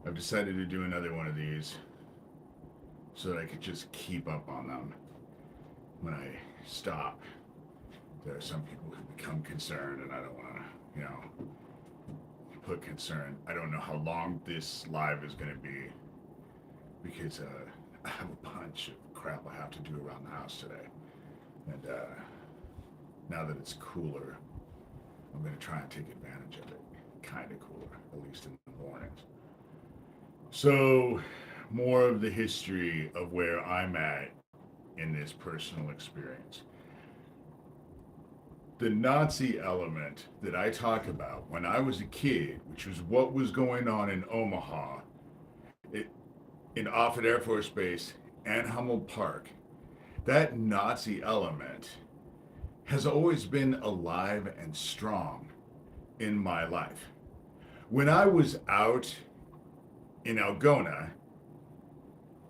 I've decided to do another one of these so that I could just keep up on them when I stop. There are some people who become concerned, and I don't want to, put concern. I don't know how long this live is going to be because I have a bunch of crap I have to do around the house today. And now that it's cooler, I'm going to try and take advantage of it. Kind of cooler, at least in the mornings. So, more of the history of where I'm at in this personal experience. The Nazi element that I talk about when I was a kid, which was what was going on in Omaha, in Offutt Air Force Base and Hummel Park, that Nazi element has always been alive and strong in my life. When I was out in Algona,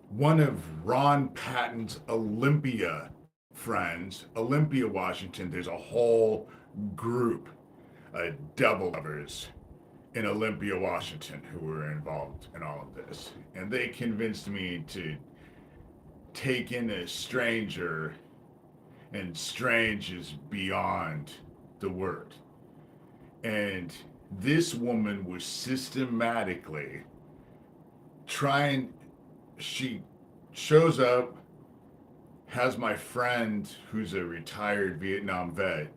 one of Ron Patton's Olympia friends, Olympia, Washington, there's a whole group of devil lovers in Olympia, Washington, who were involved in all of this. And they convinced me to take in a stranger, and strange is beyond the word. And this woman was systematically she shows up, has my friend who's a retired Vietnam vet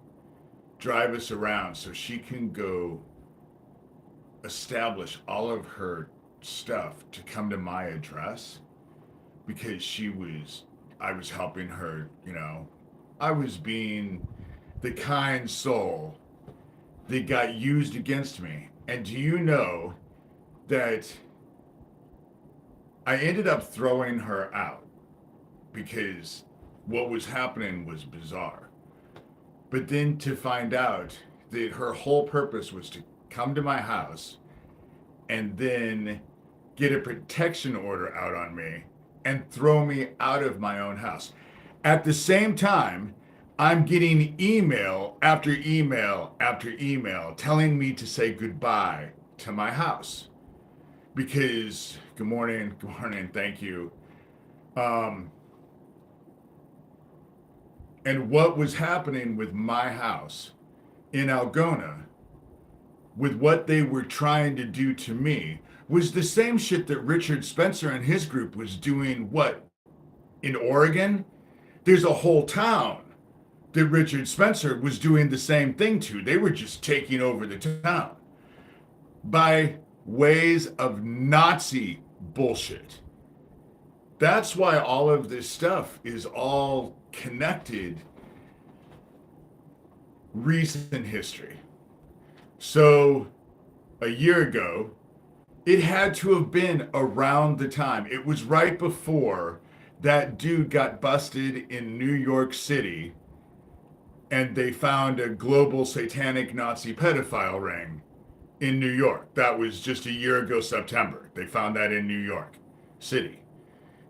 drive us around so she can go establish all of her stuff to come to my address because I was helping her, I was being the kind soul that got used against me. And do you know that I ended up throwing her out because what was happening was bizarre. But then to find out that her whole purpose was to come to my house and then get a protection order out on me and throw me out of my own house. At the same time, I'm getting email after email after email telling me to say goodbye to my house. Because, good morning, thank you. And what was happening with my house in Algona, with what they were trying to do to me, was the same shit that Richard Spencer and his group was doing, in Oregon? There's a whole town that Richard Spencer was doing the same thing to. They were just taking over the town by ways of Nazi bullshit. That's why all of this stuff is all connected recent history. So a year ago, it had to have been around the time. It was right before that dude got busted in New York City and they found a global satanic Nazi pedophile ring in New York. That was just a year ago, September. They found that in New York City.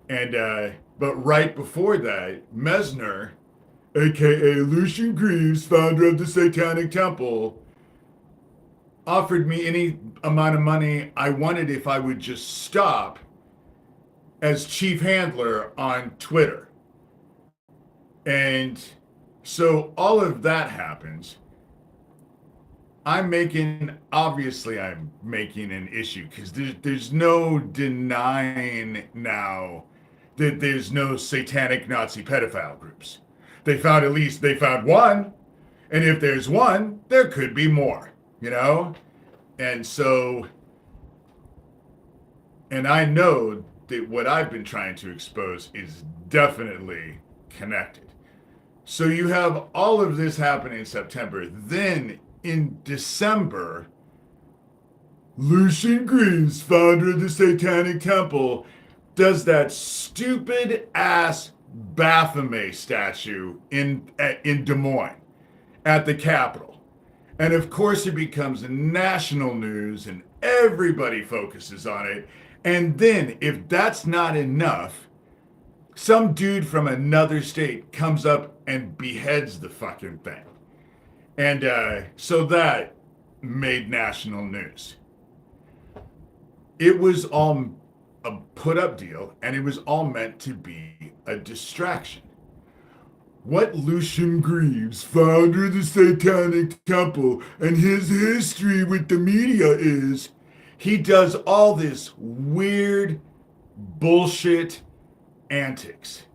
And, but right before that, Mesner, aka Lucian Greaves, founder of the Satanic Temple, offered me any amount of money I wanted if I would just stop as chief handler on Twitter. And so all of that happens. Obviously I'm making an issue because there's no denying now that there's no satanic Nazi pedophile groups. They found one, and if there's one, there could be more, And so, and I know that what I've been trying to expose is definitely connected. So you have all of this happening in September. Then in December, Lucian Greaves, founder of the Satanic Temple, does that stupid ass Baphomet statue in Des Moines at the Capitol. And of course it becomes national news and everybody focuses on it. And then if that's not enough, some dude from another state comes up and beheads the fucking thing. And so that made national news. it was all a put up deal, and it was all meant to be a distraction. What Lucian Greaves, founder of the Satanic Temple, and his history with the media is, he does all this weird bullshit antics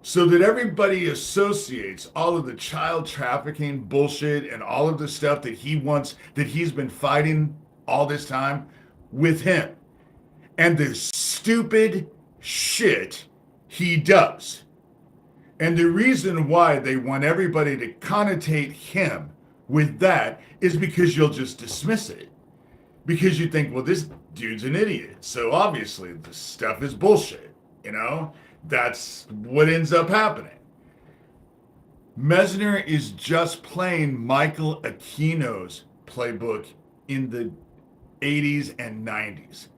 so that everybody associates all of the child trafficking bullshit and all of the stuff that he's been fighting all this time with him and the stupid shit he does. And the reason why they want everybody to connotate him with that is because you'll just dismiss it. Because you think, well, this dude's an idiot. So obviously this stuff is bullshit. You know, that's what ends up happening. Messner is just playing Michael Aquino's playbook in the 80s and 90s.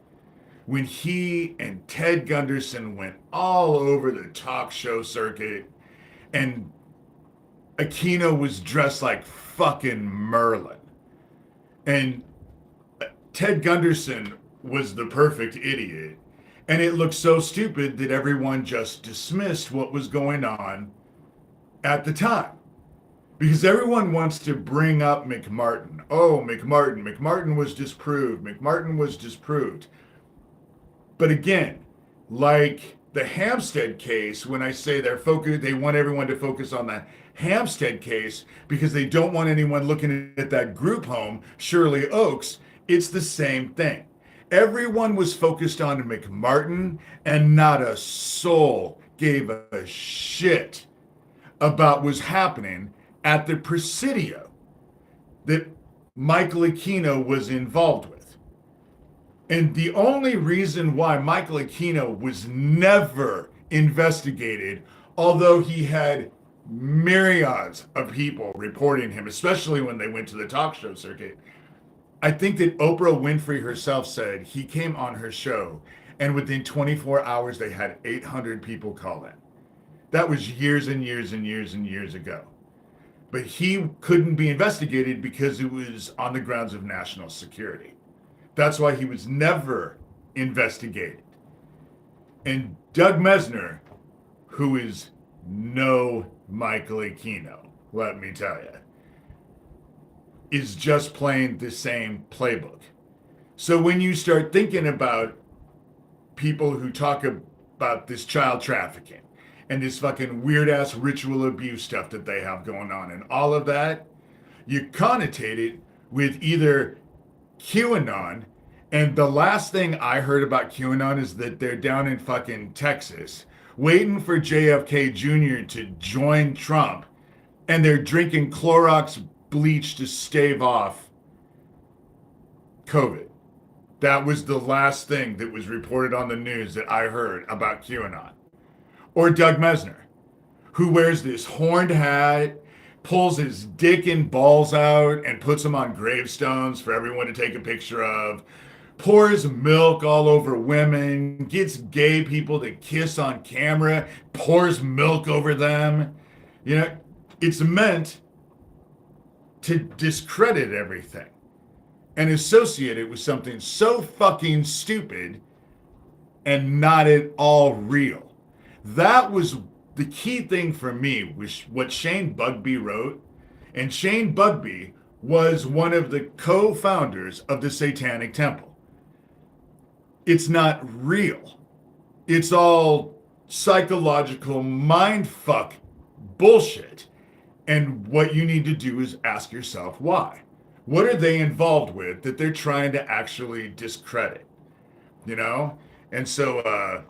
When he and Ted Gunderson went all over the talk show circuit, and Aquino was dressed like fucking Merlin. And Ted Gunderson was the perfect idiot. And it looked so stupid that everyone just dismissed what was going on at the time. Because everyone wants to bring up McMartin. Oh, McMartin was disproved. But again, like the Hampstead case, when I say they want everyone to focus on the Hampstead case because they don't want anyone looking at that group home, Shirley Oaks, it's the same thing. Everyone was focused on McMartin, and not a soul gave a shit about what was happening at the Presidio that Michael Aquino was involved with. And the only reason why Michael Aquino was never investigated, although he had myriads of people reporting him, especially when they went to the talk show circuit, I think that Oprah Winfrey herself said he came on her show and within 24 hours they had 800 people call in. That was years and years and years and years ago. But he couldn't be investigated because it was on the grounds of national security. That's why he was never investigated. And Doug Messner, who is no Michael Aquino, let me tell you, is just playing the same playbook. So when you start thinking about people who talk about this child trafficking and this fucking weird ass ritual abuse stuff that they have going on and all of that, you connotate it with either QAnon, and the last thing I heard about QAnon is that they're down in fucking Texas waiting for JFK Jr. to join Trump, and they're drinking Clorox bleach to stave off COVID. That was the last thing that was reported on the news that I heard about QAnon. Or Doug Messner, who wears this horned hat, pulls his dick and balls out and puts them on gravestones for everyone to take a picture of, pours milk all over women, gets gay people to kiss on camera, pours milk over them. You know, it's meant to discredit everything and associate it with something so fucking stupid and not at all real. That was the key thing for me, was what Shane Bugbee wrote. And Shane Bugbee was one of the co-founders of the Satanic Temple. It's not real. It's all psychological mindfuck bullshit. And what you need to do is ask yourself why. What are they involved with that they're trying to actually discredit? You know? And so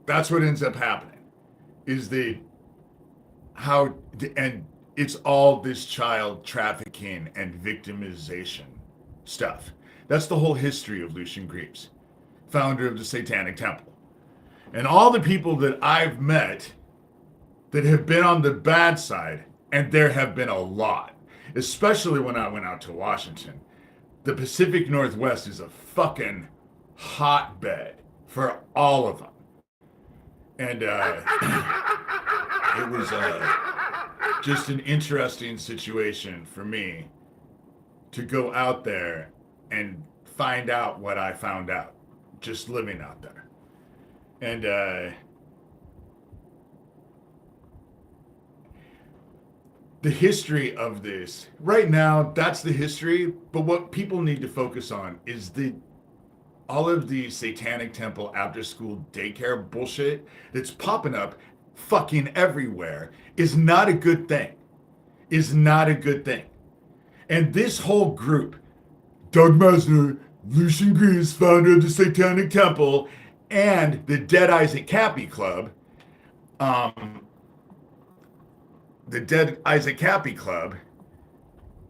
that's what ends up happening, is and it's all this child trafficking and victimization stuff. That's the whole history of Lucian Greaves, founder of the Satanic Temple. And all the people that I've met that have been on the bad side, and there have been a lot, especially when I went out to Washington. The Pacific Northwest is a fucking hotbed for all of them. And it was just an interesting situation for me to go out there and find out what I found out just living out there. And the history of this right now, that's the history. But what people need to focus on is all of the Satanic Temple after school daycare bullshit that's popping up fucking everywhere is not a good thing. Is not a good thing. And this whole group, Doug Mesner, Lucian Greaves, founder of the Satanic Temple, and the Dead Isaac Cappy Club, the Dead Isaac Cappy Club,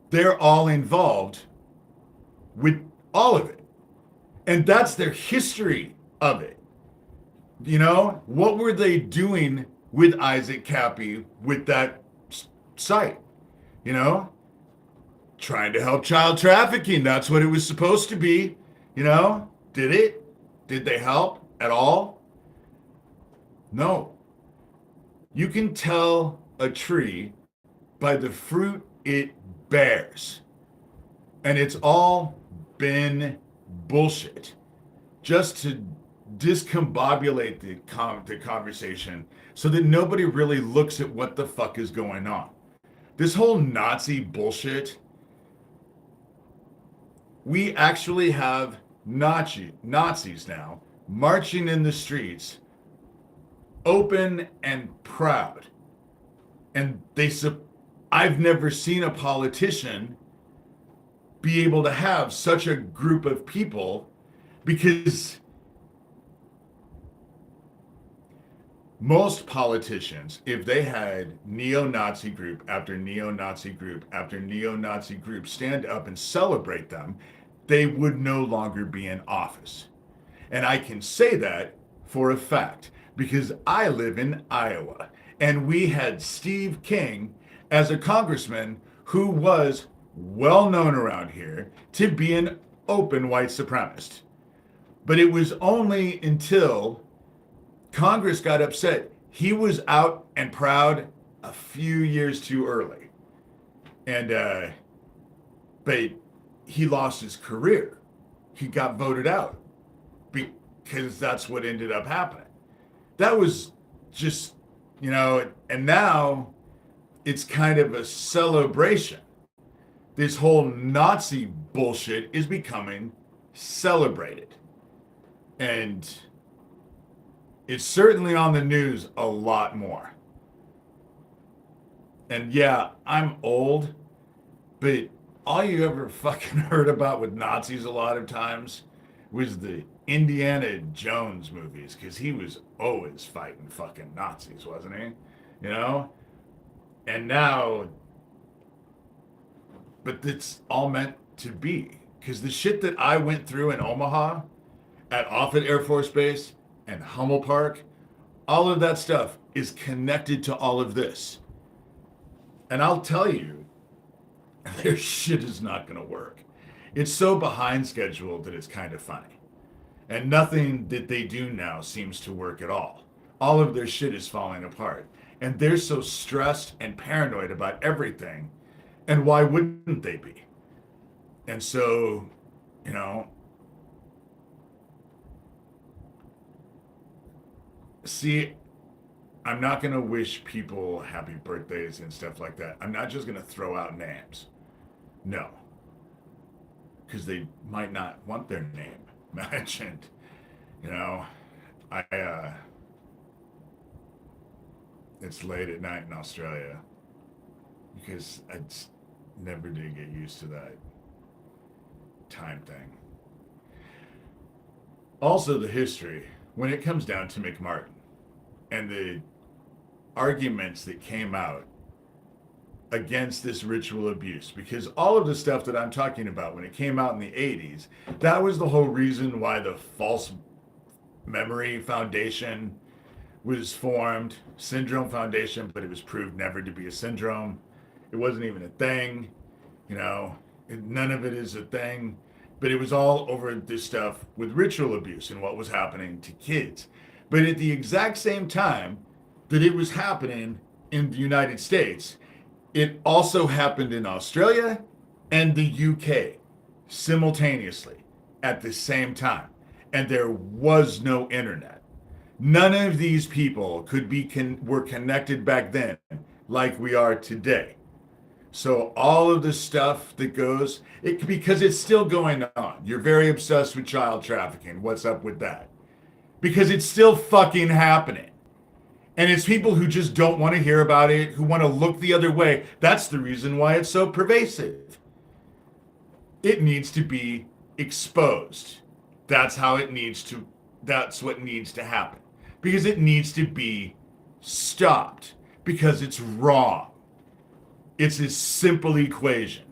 they're all involved with all of it. And that's their history of it. You know, what were they doing with Isaac Cappy with that site? You know, trying to help child trafficking. That's what it was supposed to be. You know, did it? Did they help at all? No. You can tell a tree by the fruit it bears. And it's all been bullshit just to discombobulate the conversation so that nobody really looks at what the fuck is going on. This whole Nazi bullshit, we actually have Nazis now marching in the streets, open and proud. And I've never seen a politician be able to have such a group of people, because most politicians, if they had neo-Nazi group after neo-Nazi group after neo-Nazi group stand up and celebrate them, they would no longer be in office. And I can say that for a fact because I live in Iowa, and we had Steve King as a congressman who was well known around here to be an open white supremacist. But it was only until Congress got upset. He was out and proud a few years too early. And, but he lost his career. He got voted out because that's what ended up happening. That was just, you know, and now it's kind of a celebration. This whole Nazi bullshit is becoming celebrated. And it's certainly on the news a lot more. And yeah, I'm old, but all you ever fucking heard about with Nazis a lot of times was the Indiana Jones movies, because he was always fighting fucking Nazis, wasn't he? You know? And now, but it's all meant to be. Because the shit that I went through in Omaha, at Offutt Air Force Base, and Hummel Park, all of that stuff is connected to all of this. And I'll tell you, their shit is not going to work. It's so behind schedule that it's kind of funny. And nothing that they do now seems to work at all. All of their shit is falling apart. And they're so stressed and paranoid about everything. And why wouldn't they be? And so, you know, see, I'm not going to wish people happy birthdays and stuff like that. I'm not just going to throw out names. No. Because they might not want their name mentioned. You know, it's late at night in Australia because I just never did get used to that time thing. Also, the history, when it comes down to McMartin and the arguments that came out against this ritual abuse, because all of the stuff that I'm talking about when it came out in the 80s, that was the whole reason why the False Memory Foundation was formed, Syndrome Foundation, but it was proved never to be a syndrome. It wasn't even a thing, you know, none of it is a thing, but it was all over this stuff with ritual abuse and what was happening to kids. But at the exact same time that it was happening in the United States, it also happened in Australia and the UK simultaneously at the same time. And there was no internet. None of these people were connected back then like we are today. So all of the stuff that goes, because it's still going on. You're very obsessed with child trafficking. What's up with that? Because it's still fucking happening. And it's people who just don't want to hear about it, who want to look the other way. That's the reason why it's so pervasive. It needs to be exposed. That's what needs to happen. Because it needs to be stopped. Because it's wrong. It's a simple equation.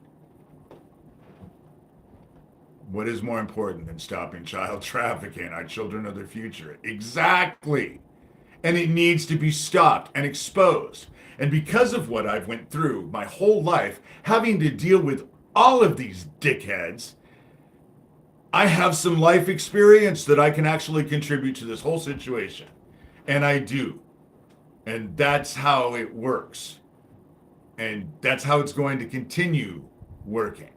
What is more important than stopping child trafficking? Our children are the future. Exactly. And it needs to be stopped and exposed. And because of what I've went through my whole life, having to deal with all of these dickheads, I have some life experience that I can actually contribute to this whole situation. And I do. And that's how it works. And that's how it's going to continue working.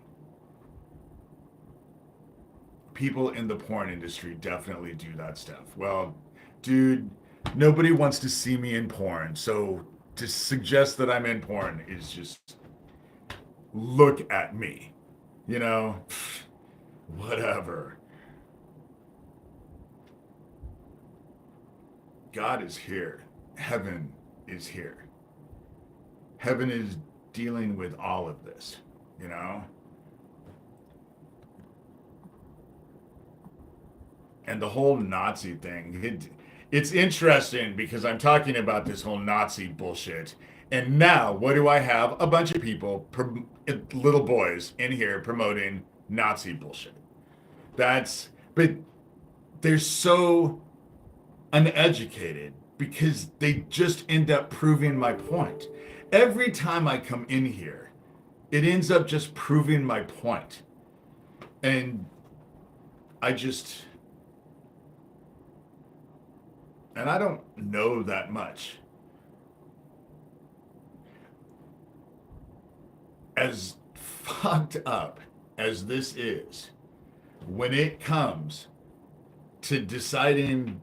People in the porn industry definitely do that stuff. Well, dude, nobody wants to see me in porn. So to suggest that I'm in porn is just look at me. You know, whatever. God is here. Heaven is here. Heaven is dealing with all of this, you know? And the whole Nazi thing, it's interesting because I'm talking about this whole Nazi bullshit. And now, what do I have? A bunch of people, little boys in here promoting Nazi bullshit. But they're so uneducated because they just end up proving my point. Every time I come in here, it ends up just proving my point. And I don't know that much. As fucked up as this is, when it comes to deciding,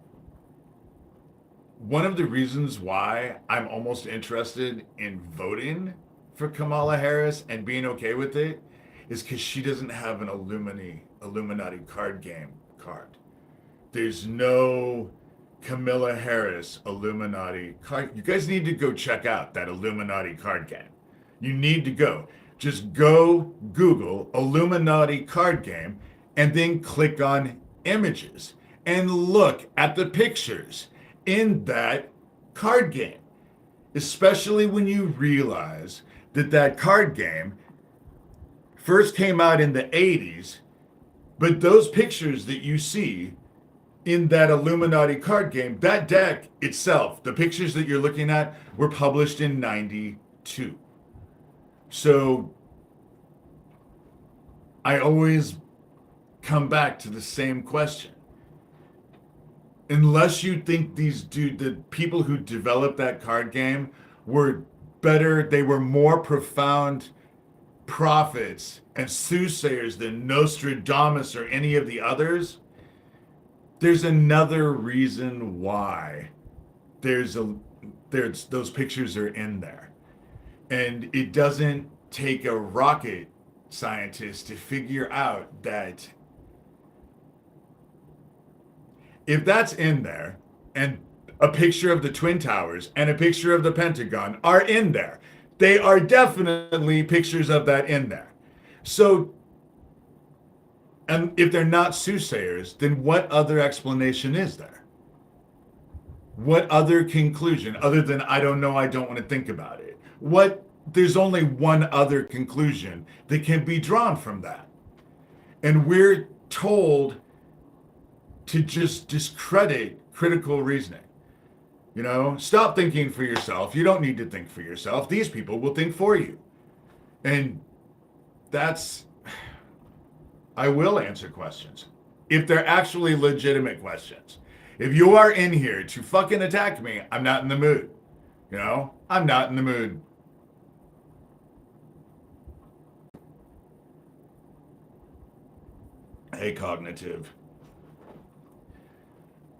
one of the reasons why I'm almost interested in voting for Kamala Harris and being okay with it is because she doesn't have an Illuminati card game card. There's no Kamala Harris Illuminati card. You guys need to go check out that Illuminati card game. You need to go. Just go Google Illuminati card game and then click on images and look at the pictures in that card game, especially when you realize that card game first came out in the 80s, but those pictures that you see in that Illuminati card game, that deck itself, the pictures that you're looking at were published in 92. So I always come back to the same question. Unless you think the people who developed that card game were better, they were more profound prophets and soothsayers than Nostradamus or any of the others, there's another reason why there's those pictures are in there. And it doesn't take a rocket scientist to figure out that if that's in there, and a picture of the Twin Towers and a picture of the Pentagon are in there, they are definitely pictures of that in there. So, and if they're not soothsayers, then what other explanation is there? What other conclusion, other than I don't know, I don't want to think about it? There's only one other conclusion that can be drawn from that. And we're told to just discredit critical reasoning. You know, stop thinking for yourself. You don't need to think for yourself. These people will think for you. And I will answer questions if they're actually legitimate questions. If you are in here to fucking attack me, I'm not in the mood. You know, I'm not in the mood. Hey, Cognitive.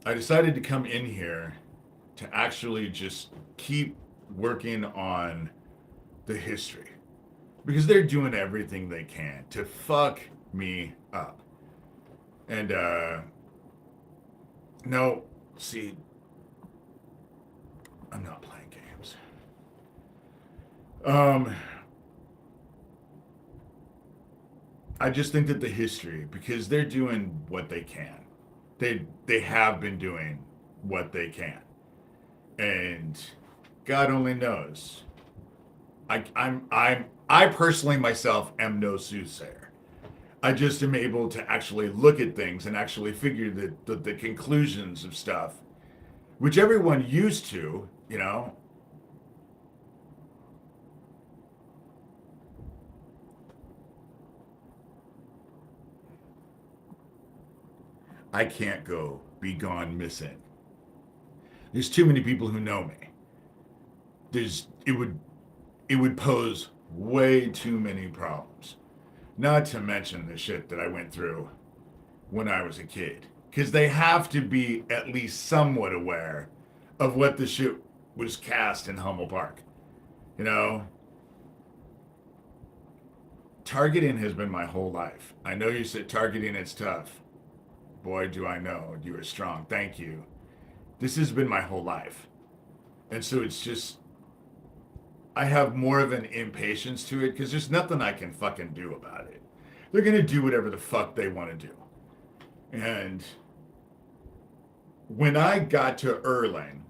I decided to come in here to actually just keep working on the history because they're doing everything they can to fuck me up. And, no, see, I'm not playing games. Um, I just think that the history, because they're doing what they can. They have been doing what they can. And God only knows. I personally myself am no soothsayer. I just am able to actually look at things and actually figure the conclusions of stuff, which everyone used to, you know. I can't go be gone missing. There's too many people who know me. There's it would pose way too many problems. Not to mention the shit that I went through when I was a kid. Because they have to be at least somewhat aware of what the shit was cast in Hummel Park. You know, targeting has been my whole life. I know you said targeting is tough. Boy, do I know. You are strong. Thank you. This has been my whole life. And so it's just, I have more of an impatience to it because there's nothing I can fucking do about it. They're going to do whatever the fuck they want to do. And when I got to Erlang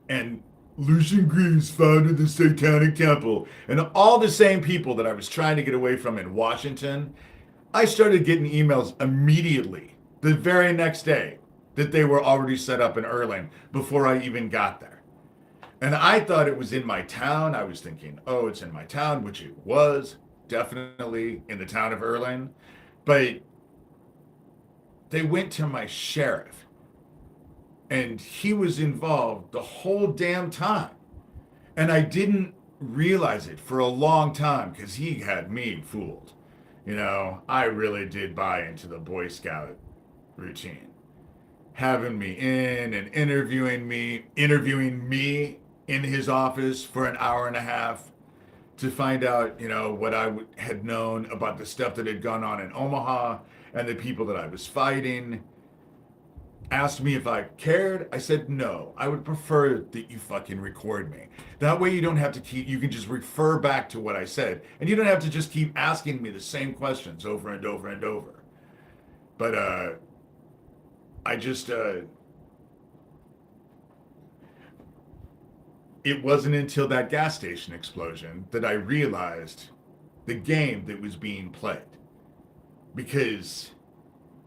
and Lucian Greaves founded the Satanic Temple and all the same people that I was trying to get away from in Washington, I started getting emails immediately the very next day that they were already set up in Erlang before I even got there. And I thought it was in my town. I was thinking, oh, it's in my town, which it was definitely in the town of Erlang. But they went to my sheriff and he was involved the whole damn time. And I didn't realize it for a long time because he had me fooled. You know, I really did buy into the Boy Scout routine. Having me in and interviewing me in his office for an hour and a half to find out, you know, what I had known about the stuff that had gone on in Omaha and the people that I was fighting. Asked me if I cared. I said no. I would prefer that you fucking record me. That way you don't have to you can just refer back to what I said. And you don't have to just keep asking me the same questions over and over and over. But I just, it wasn't until that gas station explosion that I realized the game that was being played. Because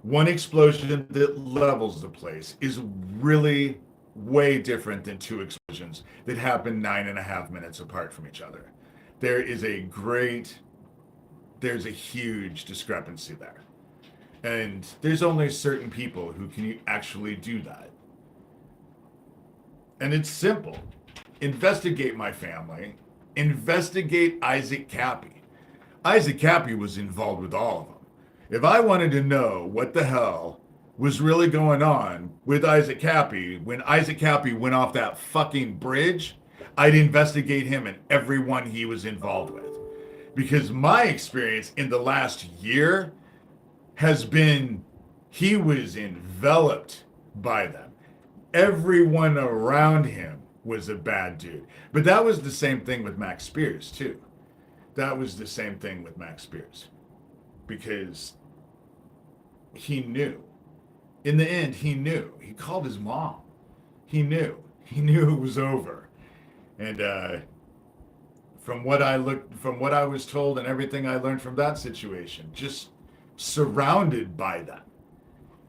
one explosion that levels the place is really way different than two explosions that happen 9.5 minutes apart from each other. There's a huge discrepancy there. And there's only certain people who can actually do that. And it's simple. Investigate my family. Investigate Isaac Cappy. Isaac Cappy was involved with all of them. If I wanted to know what the hell was really going on with Isaac Cappy when Isaac Cappy went off that fucking bridge, I'd investigate him and everyone he was involved with. Because my experience in the last year has been he was enveloped by them. Everyone around him was a bad dude. But that was the same thing with Max Spears, too. That was the same thing with Max Spears. Because he knew. In the end, he knew. He called his mom. He knew. He knew it was over. And from what I was told and everything I learned from that situation, just surrounded by them.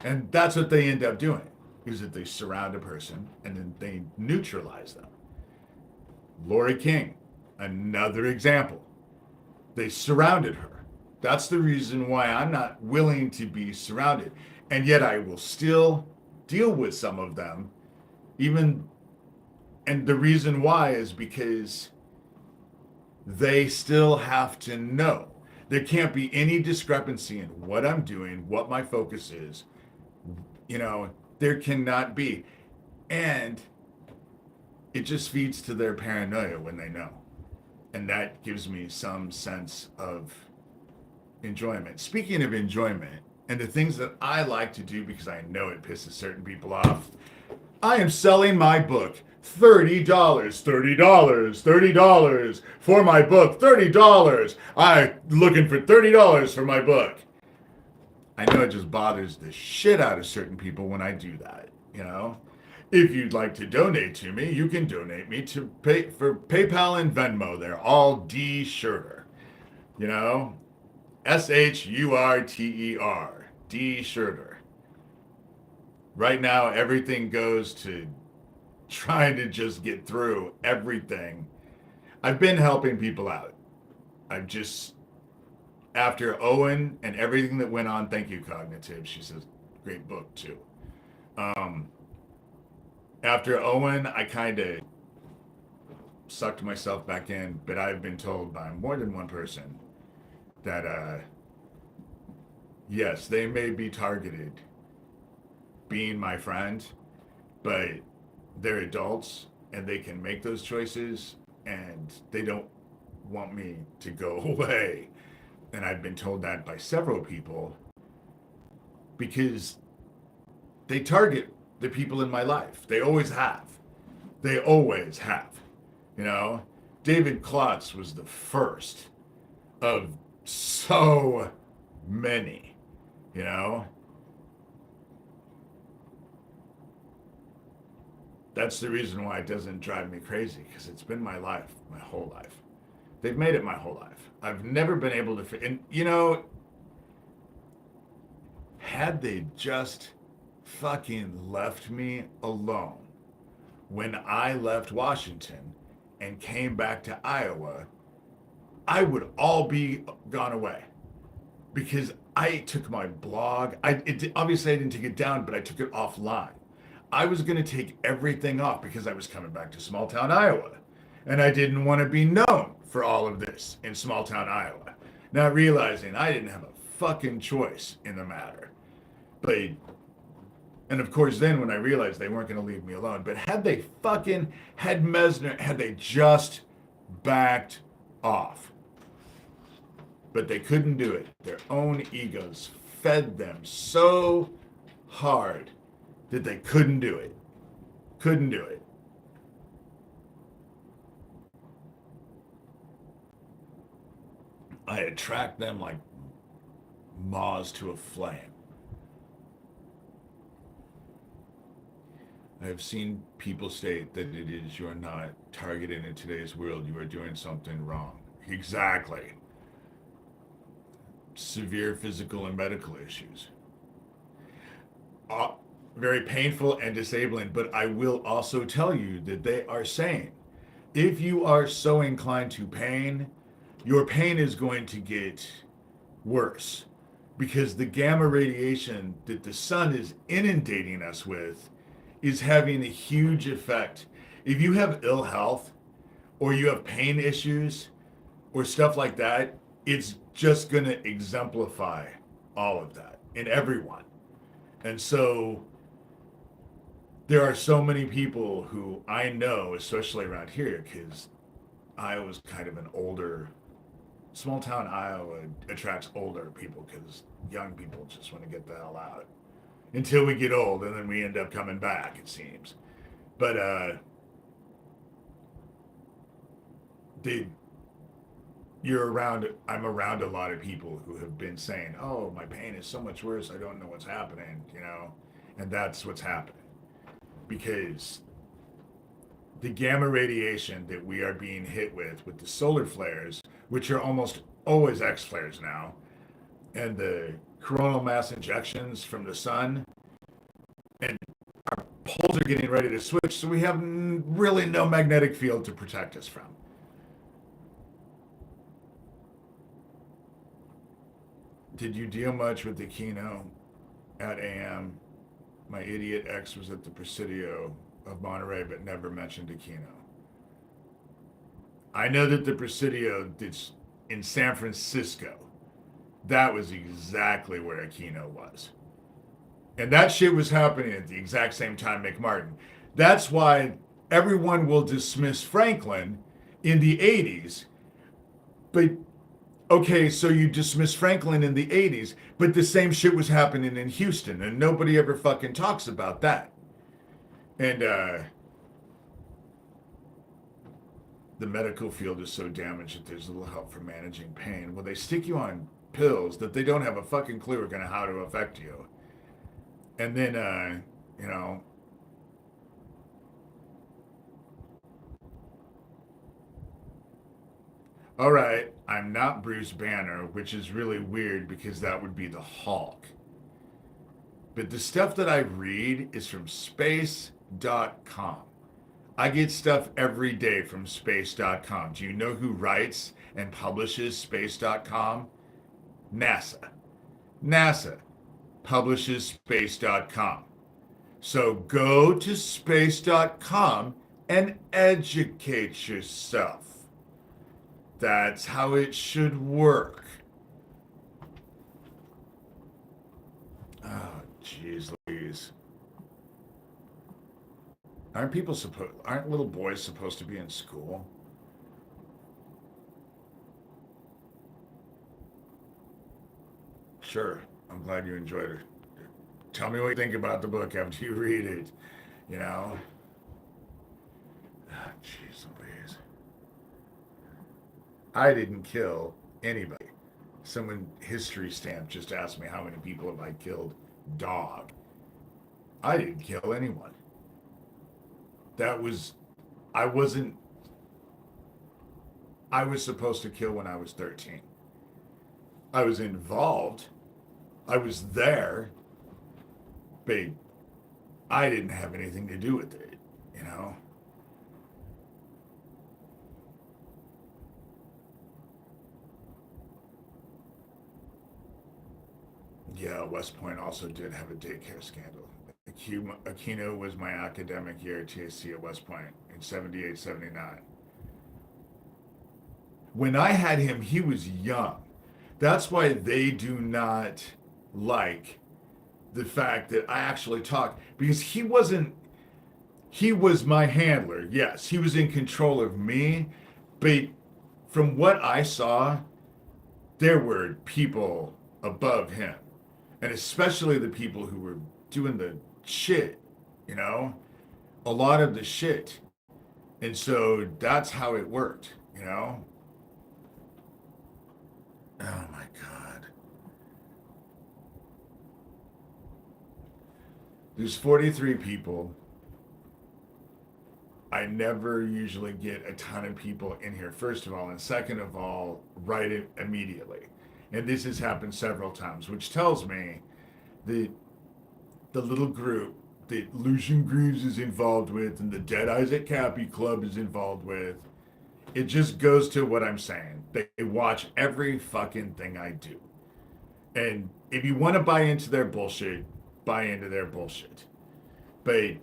And that's what they end up doing, is that they surround a person and then they neutralize them. Lori King, another example. They surrounded her. That's the reason why I'm not willing to be surrounded. And yet I will still deal with some of them, and the reason why is because they still have to know. There can't be any discrepancy in what I'm doing, what my focus is. There cannot be. And it just feeds to their paranoia when they know. And that gives me some sense of enjoyment. Speaking of enjoyment, and the things that I like to do because I know it pisses certain people off, I am selling my book. $30, $30, $30 for my book, $30. I'm looking for $30 for my book. I know it just bothers the shit out of certain people when I do that, If you'd like to donate to me, you can donate me to for PayPal and Venmo. They're all D Shurter. SHURTER. D Shurter. Right now, everything goes to trying to just get through everything. I've been helping people out. After Owen and everything that went on, thank you, Cognitive. She says, great book, too. After Owen, I kind of sucked myself back in, but I've been told by more than one person that, yes, they may be targeted being my friend, but they're adults and they can make those choices and they don't want me to go away. And I've been told that by several people because they target the people in my life. They always have. They always have. David Klotz was the first of so many, That's the reason why it doesn't drive me crazy, because it's been my life, my whole life. They've made it my whole life. I've never been able to, and had they just fucking left me alone when I left Washington and came back to Iowa, I would all be gone away. Because I took my blog, obviously I didn't take it down, but I took it offline. I was going to take everything off because I was coming back to small town Iowa. And I didn't want to be known for all of this in small town Iowa. Not realizing I didn't have a fucking choice in the matter. And of course then when I realized they weren't going to leave me alone, but had they just backed off. But they couldn't do it. Their own egos fed them so hard that they couldn't do it. Couldn't do it. I attract them like moths to a flame. I have seen people state that it is you're not targeted in today's world. You are doing something wrong. Exactly. Severe physical and medical issues. Very painful and disabling, but I will also tell you that they are saying, if you are so inclined to pain, your pain is going to get worse because the gamma radiation that the sun is inundating us with is having a huge effect. If you have ill health or you have pain issues or stuff like that, it's just going to exemplify all of that in everyone. And so there are so many people who I know, especially around here, because Iowa's kind of an older, small town Iowa attracts older people because young people just want to get the hell out until we get old and then we end up coming back, it seems. But I'm around a lot of people who have been saying, oh, my pain is so much worse, I don't know what's happening, and that's what's happening. Because the gamma radiation that we are being hit with the solar flares, which are almost always X flares now, and the coronal mass injections from the sun, and our poles are getting ready to switch, so we have really no magnetic field to protect us from. Did you deal much with Aquino at AM? My idiot ex was at the Presidio of Monterey, but never mentioned Aquino. I know that the Presidio is in San Francisco, That was exactly where Aquino was. And that shit was happening at the exact same time McMartin. That's why everyone will dismiss Franklin in the 80s. But okay, so you dismiss Franklin in the 80s, but the same shit was happening in Houston, and nobody ever fucking talks about that. And the medical field is so damaged that there's little help for managing pain. Well, they stick you on pills that they don't have a fucking clue are going to how to affect you. And then, you know, all right, I'm not Bruce Banner, which is really weird because that would be the Hulk. But the stuff that I read is from space.com. I get stuff every day from space.com. Do you know who writes and publishes space.com? NASA. NASA publishes space.com. So go to space.com and educate yourself. That's how it should work. Oh, jeez Louise. Aren't little boys supposed to be in school? Sure. I'm glad you enjoyed it. Tell me what you think about the book after you read it. You know? Oh, jeez Louise. I didn't kill anybody. Someone history stamp just asked me how many people have I killed. Dog. I didn't kill anyone. That was, I wasn't, I was supposed to kill when I was 13. I was involved. I was there. But I didn't have anything to do with it, you know? Yeah, West Point also did have a daycare scandal. Aquino was my academic year at TSC at West Point in 78, 79. When I had him, he was young. That's why they do not like the fact that I actually talk, because he was my handler. Yes, he was in control of me, but from what I saw, there were people above him, and especially the people who were doing the shit, you know, a lot of the shit. And so that's how it worked, you know? Oh my God. There's 43 people. I never usually get a ton of people in here, first of all. And second of all, write it immediately. And this has happened several times, which tells me that the little group that Lucian Greaves is involved with and the Dead Eyes at Cappy Club is involved with, it just goes to what I'm saying. They watch every fucking thing I do. And if you want to buy into their bullshit, buy into their bullshit. But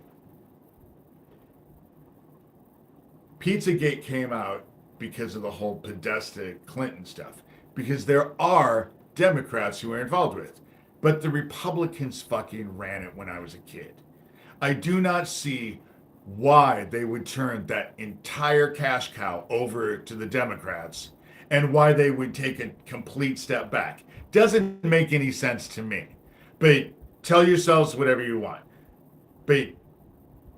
Pizzagate came out because of the whole Podesta Clinton stuff. Because there are Democrats who are involved with it. But the Republicans fucking ran it when I was a kid. I do not see why they would turn that entire cash cow over to the Democrats and why they would take a complete step back. Doesn't make any sense to me. But tell yourselves whatever you want. But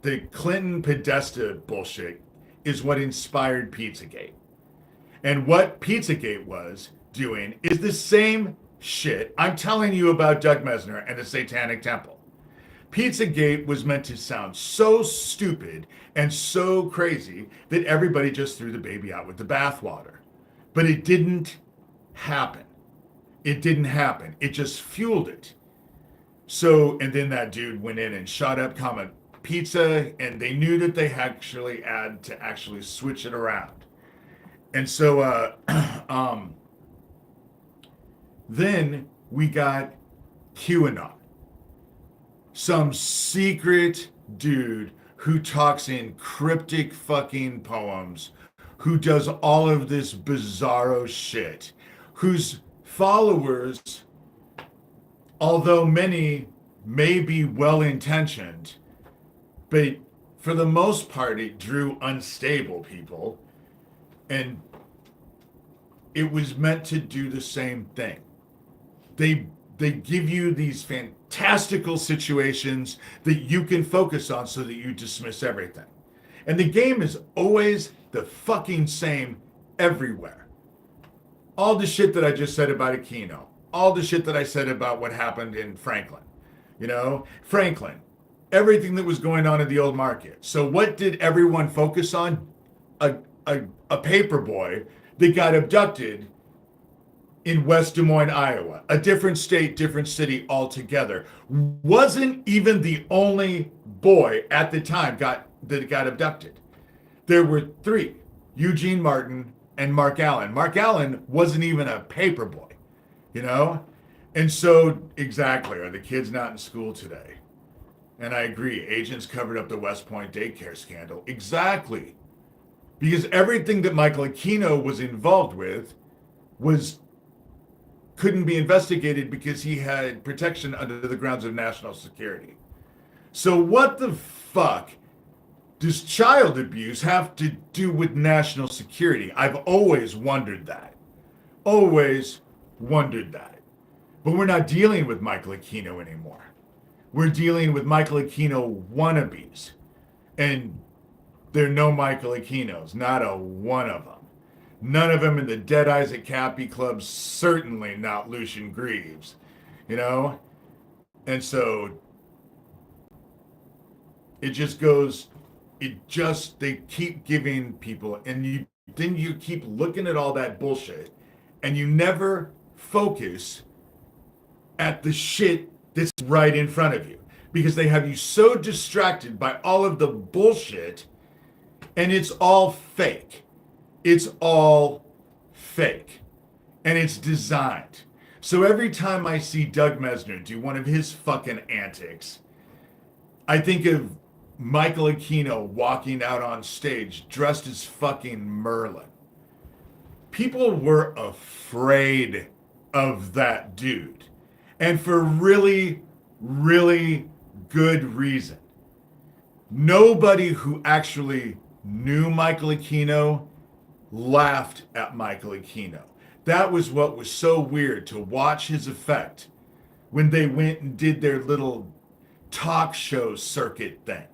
the Clinton Podesta bullshit is what inspired Pizzagate. And what Pizzagate was doing is the same shit I'm telling you about Doug Mesner and the Satanic Temple. Pizzagate was meant to sound so stupid and so crazy that everybody just threw the baby out with the bathwater. But it didn't happen. It didn't happen. It just fueled it. So, and then that dude went in and shot up Comet Pizza, and they knew that they actually had to actually switch it around. And so, then we got QAnon. Some secret dude who talks in cryptic fucking poems, who does all of this bizarro shit, whose followers, although many may be well-intentioned, but for the most part, it drew unstable people, and it was meant to do the same thing. They give you these fantastical situations that you can focus on so that you dismiss everything. And the game is always the fucking same everywhere. All the shit that I just said about Aquino, all the shit that I said about what happened in Franklin, Franklin, everything that was going on in the old market. So what did everyone focus on? A paper boy that got abducted in West Des Moines, Iowa, a different state, different city altogether. Wasn't even the only boy at the time that got abducted. There were three, Eugene Martin and Mark Allen. Mark Allen wasn't even a paper boy, And so, exactly, are the kids not in school today? And I agree, agents covered up the West Point daycare scandal. Exactly. Because everything that Michael Aquino was involved with couldn't be investigated because he had protection under the grounds of national security. So what the fuck does child abuse have to do with national security? I've always wondered that. Always wondered that. But we're not dealing with Michael Aquino anymore. We're dealing with Michael Aquino wannabes. And there are no Michael Aquinos, not a one of them. None of them in the Dead Eyes at Cappy Club, certainly not Lucian Greaves, And so they keep giving people, and you keep looking at all that bullshit, and you never focus at the shit that's right in front of you, because they have you so distracted by all of the bullshit, and it's all fake. It's all fake. And it's designed. So every time I see Doug Mesner do one of his fucking antics, I think of Michael Aquino walking out on stage dressed as fucking Merlin. People were afraid of that dude. And for really, really good reason. Nobody who actually knew Michael Aquino laughed at Michael Aquino. That was what was so weird, to watch his effect when they went and did their little talk show circuit thing,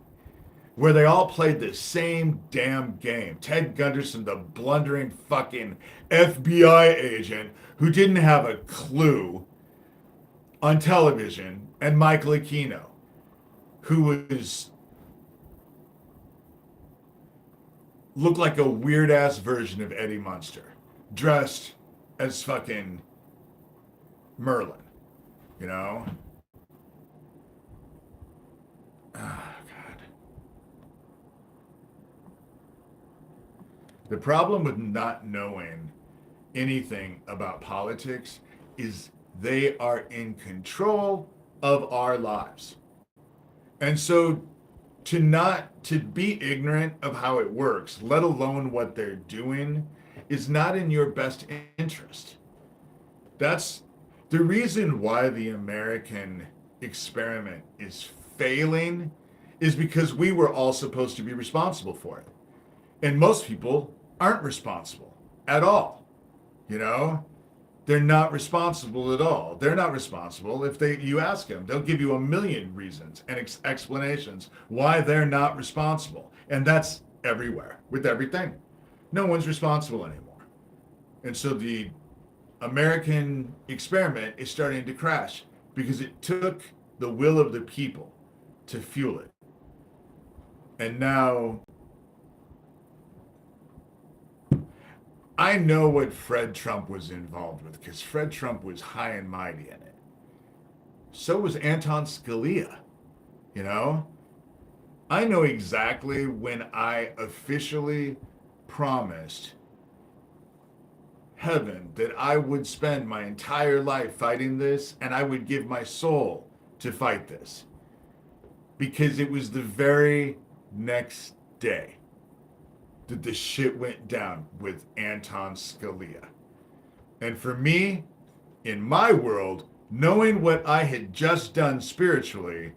where they all played the same damn game. Ted Gunderson, the blundering fucking FBI agent who didn't have a clue, on television, and Michael Aquino, who looked like a weird-ass version of Eddie Munster, dressed as fucking Merlin, Oh, God. The problem with not knowing anything about politics is they are in control of our lives. And so to be ignorant of how it works, let alone what they're doing, is not in your best interest. That's the reason why the American experiment is failing, is because we were all supposed to be responsible for it. And most people aren't responsible at all. They're not responsible at all. They're not responsible. If you ask them, they'll give you a million reasons and explanations why they're not responsible. And that's everywhere with everything. No one's responsible anymore. And so the American experiment is starting to crash because it took the will of the people to fuel it. And now I know what Fred Trump was involved with, because Fred Trump was high and mighty in it. So was Anton Scalia, I know exactly when I officially promised heaven that I would spend my entire life fighting this, and I would give my soul to fight this. Because it was the very next day that the shit went down with Anton Scalia. And for me, in my world, knowing what I had just done spiritually,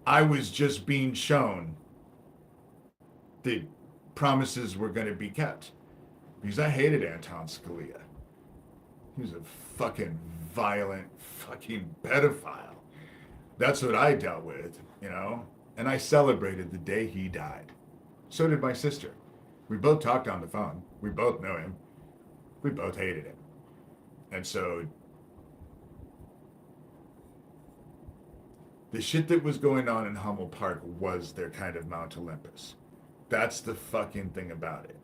I was just being shown that promises were going to be kept. Because I hated Anton Scalia. He was a fucking violent fucking pedophile. That's what I dealt with, you know? And I celebrated the day he died. So did my sister. We both talked on the phone. We both know him. We both hated him. And so the shit that was going on in Hummel Park was their kind of Mount Olympus. That's the fucking thing about it.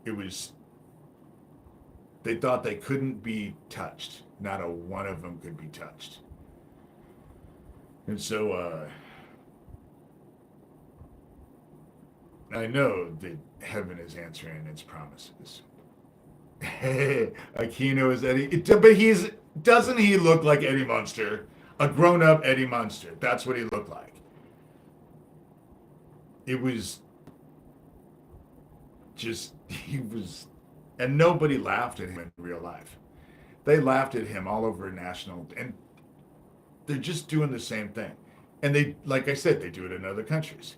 It was, they thought they couldn't be touched. Not a one of them could be touched. And so, I know that heaven is answering its promises. Aquino is Eddie, but doesn't he look like Eddie Munster? A grown-up Eddie Munster. That's what he looked like. It was just, and nobody laughed at him in real life. They laughed at him all over national, and they're just doing the same thing. And they, like I said, they do it in other countries.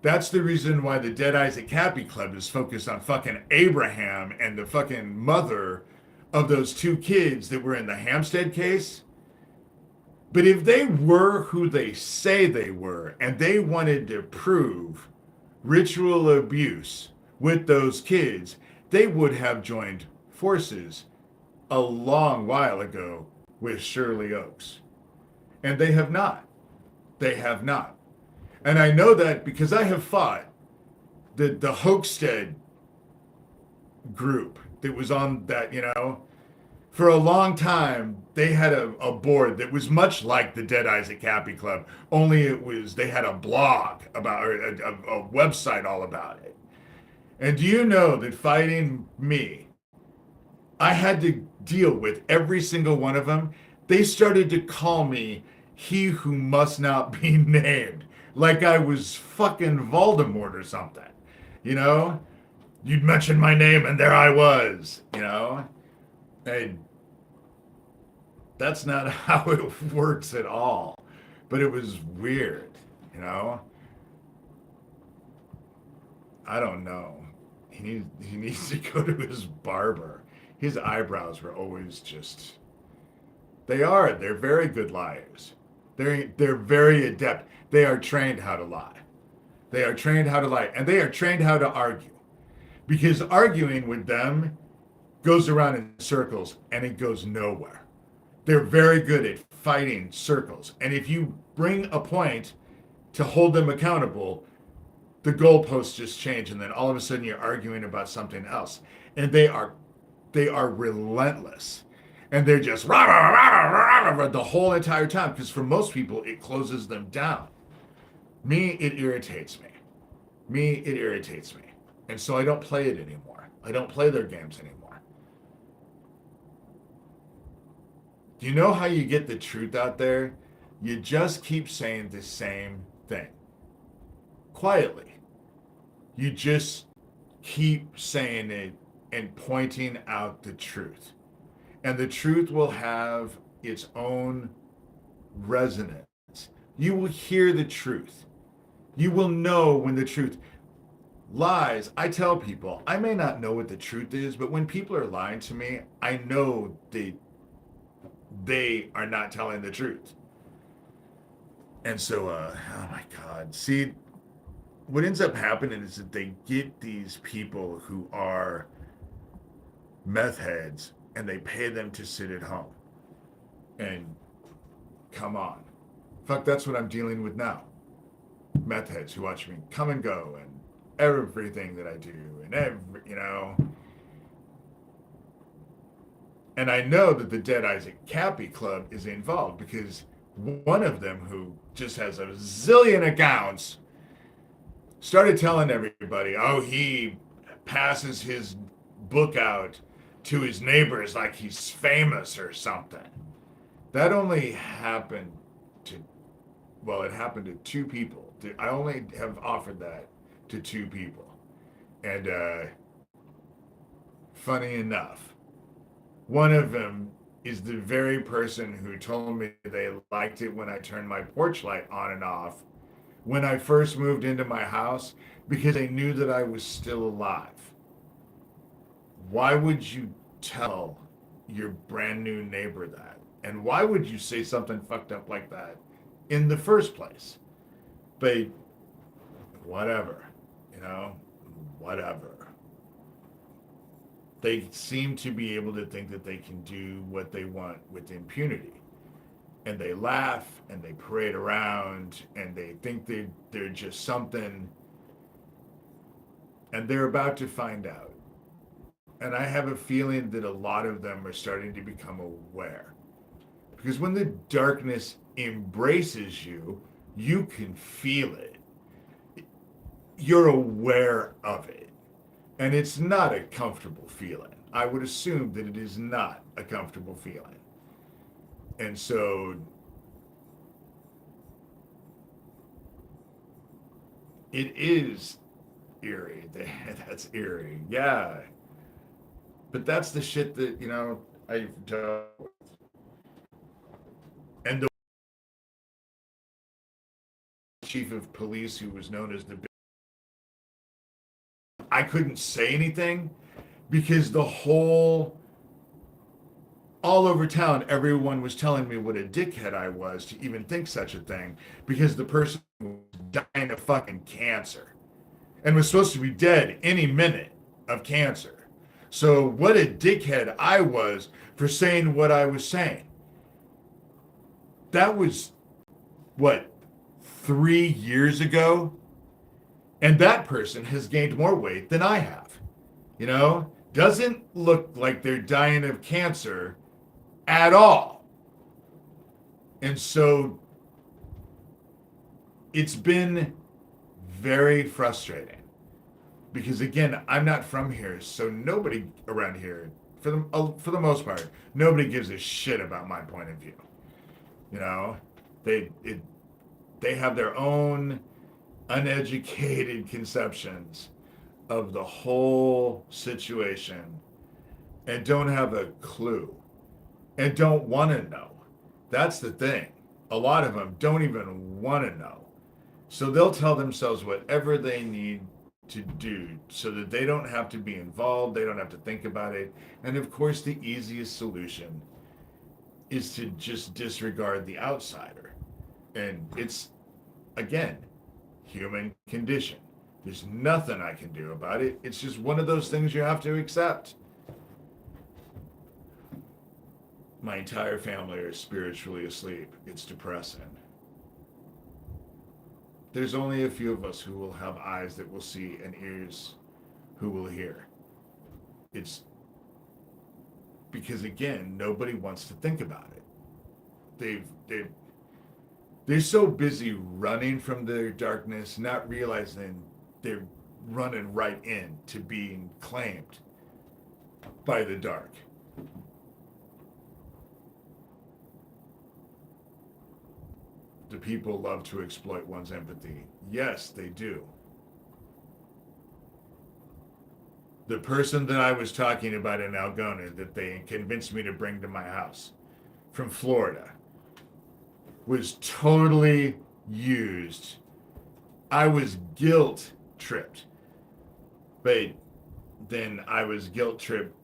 That's the reason why the Dead Eyes at Cappy Club is focused on fucking Abraham and the fucking mother of those two kids that were in the Hampstead case. But if they were who they say they were, and they wanted to prove ritual abuse with those kids, they would have joined forces a long while ago with Shirley Oaks. And they have not. They have not. And I know that because I have fought the Hoaxstead group that was on that, you know, for a long time. They had a board that was much like the Dead Eyes at Cappy Club, only they had a blog about, or a website all about it. And do you know that fighting me, I had to deal with every single one of them. They started to call me he who must not be named, like I was fucking Voldemort or something, you know? You'd mention my name and there I was, you know? And that's not how it works at all. But it was weird, you know? I don't know. He needs to go to his barber. His eyebrows were always just... They're very good liars. They're very adept. They are trained how to lie. They are trained how to lie. And they are trained how to argue. Because arguing with them goes around in circles and it goes nowhere. They're very good at fighting circles. And if you bring a point to hold them accountable, the goalposts just change, and then all of a sudden you're arguing about something else. And they are relentless. And they're just rah, rah, rah, rah, rah, rah, the whole entire time, because for most people, it closes them down. Me, it irritates me. And so I don't play it anymore. I don't play their games anymore. Do you know how you get the truth out there? You just keep saying the same thing. Quietly. You just keep saying it and pointing out the truth. And the truth will have its own resonance. You will hear the truth. You will know when the truth... Lies, I tell people, I may not know what the truth is, but when people are lying to me, I know they are not telling the truth. And so, oh my God. See, what ends up happening is that they get these people who are meth heads and they pay them to sit at home. And come on. Fuck, that's what I'm dealing with now. Meth heads who watch me come and go and everything that I do and you know. And I know that the Dead Eyes at Cappy Club is involved because one of them, who just has a zillion accounts, started telling everybody, oh, he passes his book out to his neighbors like he's famous or something. That only happened it happened to two people. I only have offered that to two people. And funny enough, One of them is the very person who told me they liked it when I turned my porch light on and off when I first moved into my house because they knew that I was still alive. Why would you tell your brand new neighbor that? And why would you say something fucked up like that in the first place? But whatever, you know, whatever. They seem to be able to think that they can do what they want with impunity. And they laugh and they parade around and they think they're just something. And they're about to find out. And I have a feeling that a lot of them are starting to become aware. Because when the darkness embraces you, you can feel it. You're aware of it. And it's not a comfortable feeling. I would assume that it is not a comfortable feeling. And so it is eerie. That's eerie. Yeah. But that's the shit that, you know, I've dealt with. And the chief of police, who was known as the, I couldn't say anything because the whole, all over town, everyone was telling me what a dickhead I was to even think such a thing because the person was dying of fucking cancer and was supposed to be dead any minute of cancer. So what a dickhead I was for saying what I was saying. That was, what, 3 years ago? And that person has gained more weight than I have. You know, doesn't look like they're dying of cancer at all. And so it's been very frustrating because, again, I'm not from here, so nobody around here, for the most part, nobody gives a shit about my point of view. You know, they have their own uneducated conceptions of the whole situation and don't have a clue and don't want to know. That's the thing. A lot of them don't even want to know. So they'll tell themselves whatever they need to do so that they don't have to be involved, they don't have to think about it. And of course, the easiest solution is to just disregard the outsider. And it's, again, human condition. There's nothing I can do about it. It's just one of those things you have to accept. My entire family are spiritually asleep. It's depressing. There's only a few of us who will have eyes that will see and ears who will hear. It's because, again, nobody wants to think about it. They're so busy running from their darkness, not realizing they're running right into being claimed by the dark. Do people love to exploit one's empathy? Yes, they do. The person that I was talking about in Algona that they convinced me to bring to my house from Florida was totally used. I was guilt tripped. But then I was guilt tripped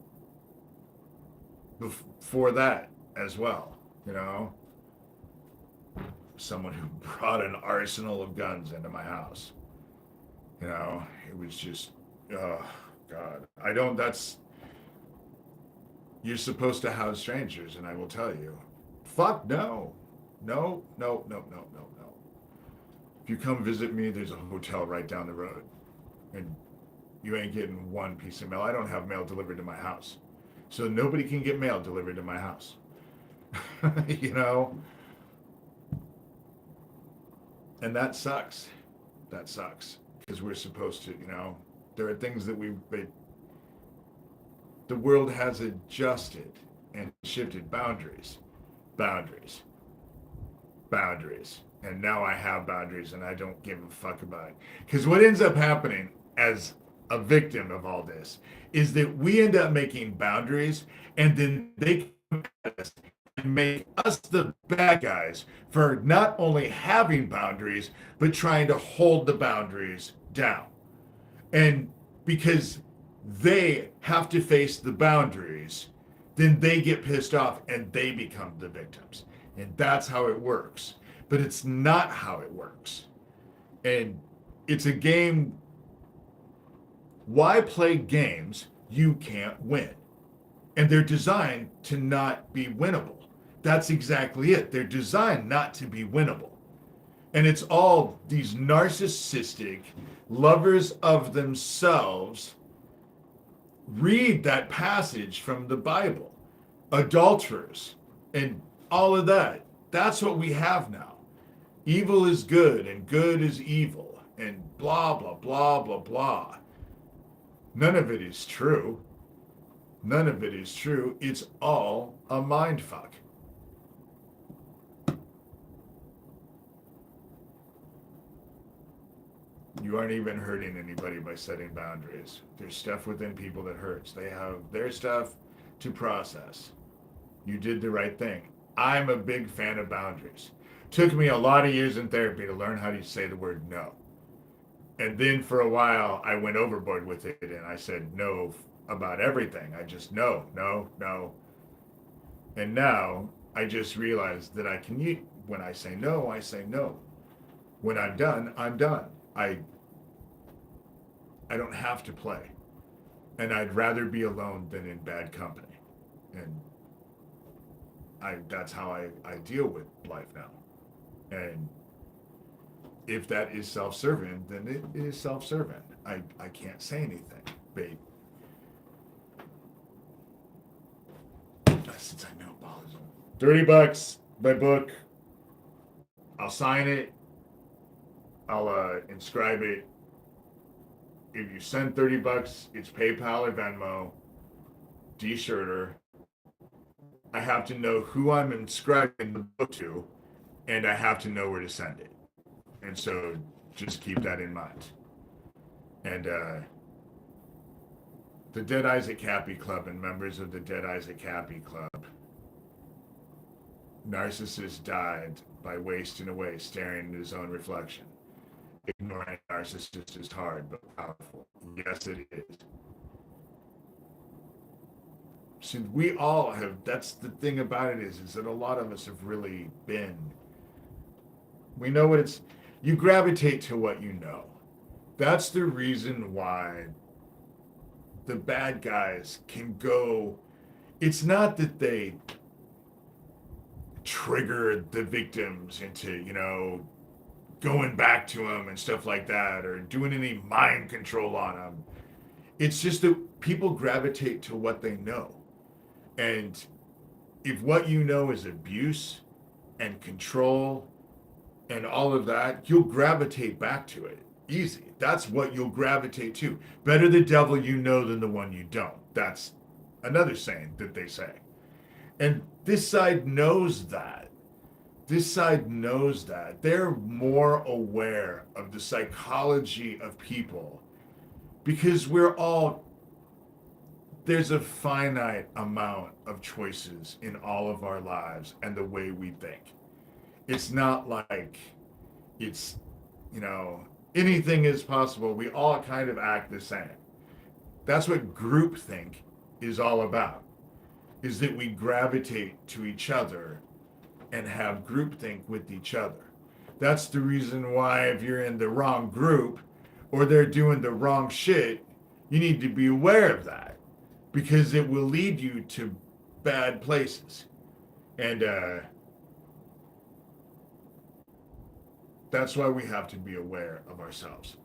before that as well, you know? Someone who brought an arsenal of guns into my house. You know, it was just, oh, God. You're supposed to house strangers, and I will tell you, fuck no. No. If you come visit me, there's a hotel right down the road. And you ain't getting one piece of mail. I don't have mail delivered to my house. So nobody can get mail delivered to my house. You know? And that sucks. That sucks. Because we're supposed to, you know, there are things that the world has adjusted and shifted boundaries. And now I have boundaries and I don't give a fuck about it. Because what ends up happening as a victim of all this, is that we end up making boundaries, and then they come at us and make us the bad guys for not only having boundaries, but trying to hold the boundaries down. And because they have to face the boundaries, then they get pissed off and they become the victims. And that's how it works. But it's not how it works. And it's a game. Why play games you can't win? And they're designed to not be winnable. That's exactly it. They're designed not to be winnable. And it's all these narcissistic lovers of themselves. Read that passage from the Bible. Adulterers and all of that. That's what we have now. Evil is good and good is evil and blah, blah, blah, blah, blah. None of it is true. None of it is true. It's all a mind fuck. You aren't even hurting anybody by setting boundaries. There's stuff within people that hurts. They have their stuff to process. You did the right thing. I'm a big fan of boundaries. Took me a lot of years in therapy to learn how to say the word no. And then for a while, I went overboard with it and I said no about everything. I just no. And now I just realized that I can, when I say no, I say no. When I'm done, I'm done. I don't have to play. And I'd rather be alone than in bad company. And that's how I deal with life now. And if that is self-serving, then it is self-serving. I can't say anything, babe. Since I know balls. $30, my book. I'll sign it. I'll inscribe it. If you send $30, it's PayPal or Venmo. D. Shurter. I have to know who I'm inscribing the book to, and I have to know where to send it. And so just keep that in mind. And the Dead Isaac Cappy Club and members of the Dead Isaac Cappy Club, Narcissist died by wasting away staring at his own reflection. Ignoring a narcissist is hard but powerful. Yes, it is. So we all have, that's the thing about it is that a lot of us have really been, we know what it's, you gravitate to what you know. That's the reason why the bad guys can go, it's not that they trigger the victims into, going back to them and stuff like that, or doing any mind control on them. It's just that people gravitate to what they know. And if what you know is abuse and control and all of that, you'll gravitate back to it. Easy. That's what you'll gravitate to. Better the devil you know than the one you don't. That's another saying that they say. And this side knows that. This side knows that. They're more aware of the psychology of people because there's a finite amount of choices in all of our lives and the way we think. It's not like it's, anything is possible. We all kind of act the same. That's what groupthink is all about, is that we gravitate to each other and have groupthink with each other. That's the reason why if you're in the wrong group or they're doing the wrong shit, you need to be aware of that because it will lead you to bad places. And that's why we have to be aware of ourselves.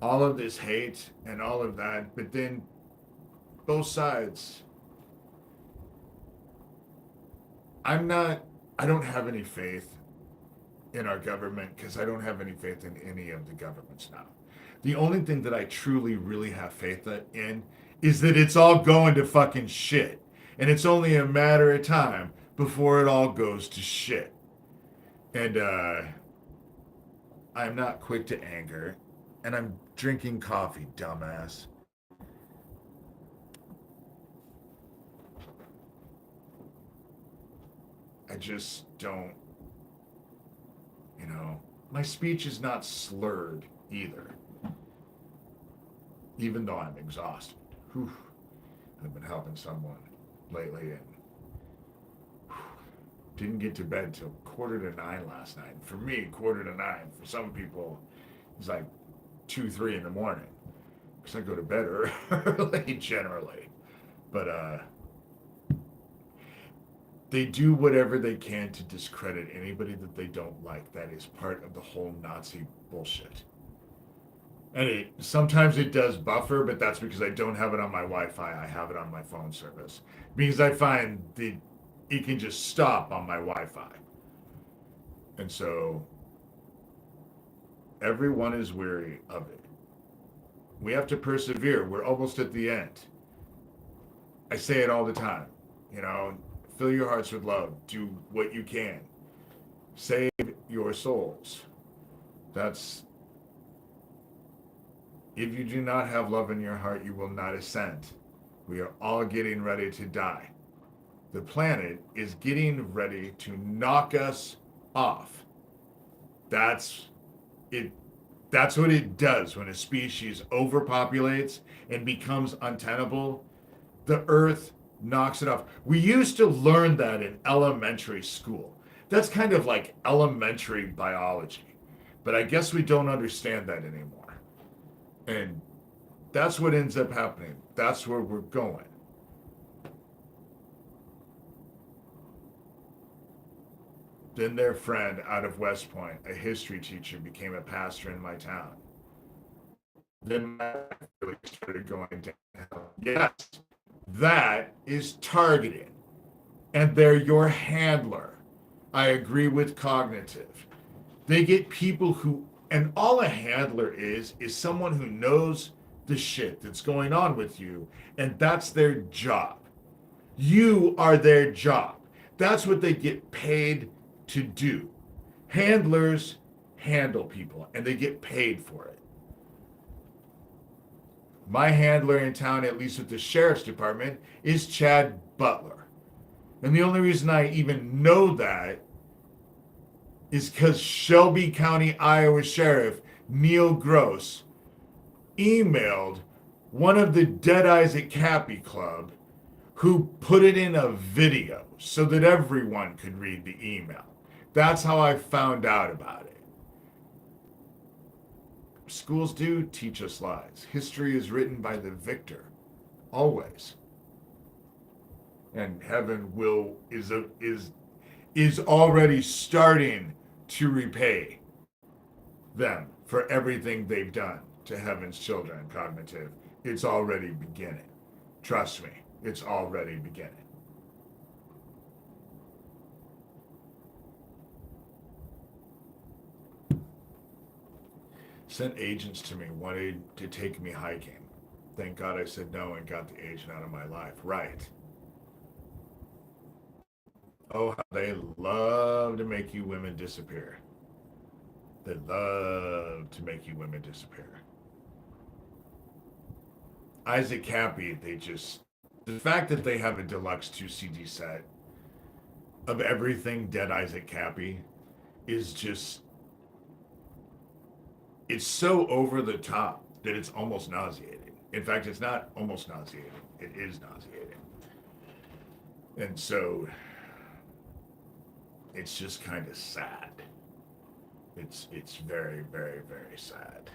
All of this hate and all of that, but then both sides, I don't have any faith in our government because I don't have any faith in any of the governments now. The only thing that I truly, really have faith in is that it's all going to fucking shit. And it's only a matter of time before it all goes to shit. And I'm not quick to anger. And drinking coffee, dumbass. I just don't, my speech is not slurred either, even though I'm exhausted. Whew. I've been helping someone lately and didn't get to bed till 8:45 last night. For me, 8:45. For some people, it's like 2, 3 in the morning. Because I go to bed early generally. But they do whatever they can to discredit anybody that they don't like. That is part of the whole Nazi bullshit. And sometimes it does buffer, but that's because I don't have it on my Wi-Fi. I have it on my phone service. Because I find it can just stop on my Wi-Fi. And so everyone is weary of it. We have to persevere. We're almost at the end. I say it all the time. Fill your hearts with love. Do what you can. Save your souls. If you do not have love in your heart, you will not ascend. We are all getting ready to die. The planet is getting ready to knock us off. That's it. That's what it does when a species overpopulates and becomes untenable. The earth knocks it off. We used to learn that in elementary school. That's kind of like elementary biology. But I guess we don't understand that anymore. And that's what ends up happening. That's where we're going. Then their friend out of West Point, a history teacher, became a pastor in my town. Then my life really started going downhill. Yes, that is targeting. And they're your handler. I agree with cognitive. They get people who, and all a handler is someone who knows the shit that's going on with you, and that's their job. You are their job. That's what they get paid to do. Handlers handle people, and they get paid for it. My handler in town, at least with the sheriff's department, is Chad Butler. And the only reason I even know that is because Shelby County, Iowa Sheriff Neil Gross emailed one of the Dead Eyes at Cappy Club, who put it in a video so that everyone could read the email. That's how I found out about it. Schools do teach us lies. History is written by the victor, always. And heaven is already starting to repay them for everything they've done to heaven's children, cognitive. It's already beginning. Trust me, it's already beginning. Sent agents to me, wanted to take me hiking. Thank God I said no and got the agent out of my life. Right. Oh, how they love to make you women disappear. They love to make you women disappear. Isaac Cappy, the fact that they have a deluxe 2 CD set of everything Dead Isaac Cappy is just, it's so over the top that it's almost nauseating. In fact, it's not almost nauseating. It is nauseating. And so it's just kind of sad. It's very, very, very sad.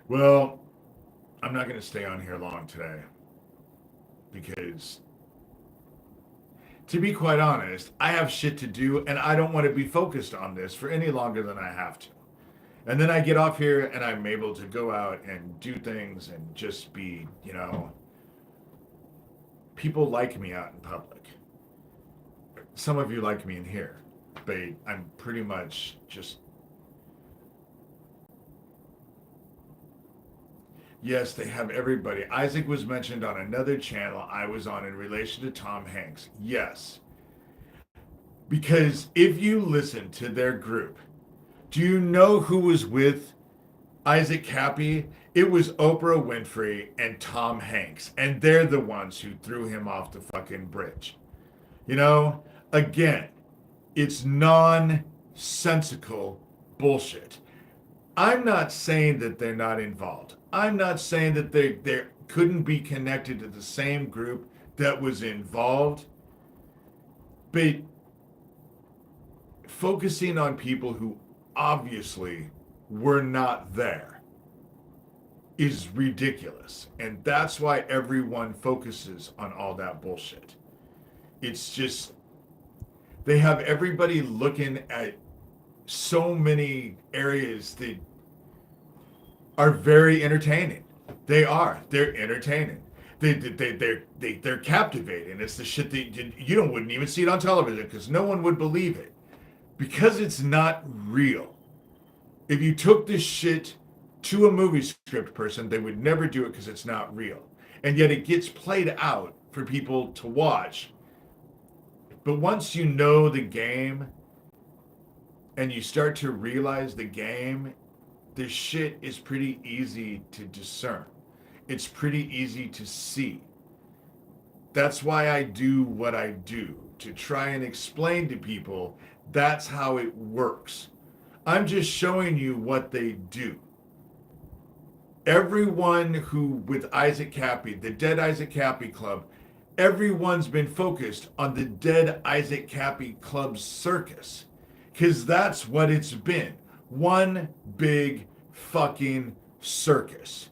Well, I'm not going to stay on here long today because, to be quite honest, I have shit to do and I don't want to be focused on this for any longer than I have to. And then I get off here and I'm able to go out and do things and just be, people like me out in public. Some of you like me in here, but I'm pretty much just, yes, they have everybody. Isaac was mentioned on another channel I was on in relation to Tom Hanks. Yes. Because if you listen to their group, Do you know who was with Isaac Cappy? It was Oprah Winfrey and Tom Hanks, and they're the ones who threw him off the fucking bridge. You know, again, it's nonsensical bullshit. I'm not saying that they're not involved. I'm not saying that they couldn't be connected to the same group that was involved, but focusing on people who obviously were not there is ridiculous. And that's why everyone focuses on all that bullshit. It's just, they have everybody looking at so many areas that are very entertaining. They are. They're entertaining. They're captivating. It's the shit that wouldn't even see it on television because no one would believe it. Because it's not real. If you took this shit to a movie script person, they would never do it because it's not real. And yet it gets played out for people to watch. But once you know the game and you start to realize the game, this shit is pretty easy to discern. It's pretty easy to see. That's why I do what I do, to try and explain to people that's how it works. I'm just showing you what they do. Everyone who, with Isaac Cappy, the Dead Isaac Cappy Club, everyone's been focused on the Dead Isaac Cappy Club circus. Because that's what it's been. One big fucking circus.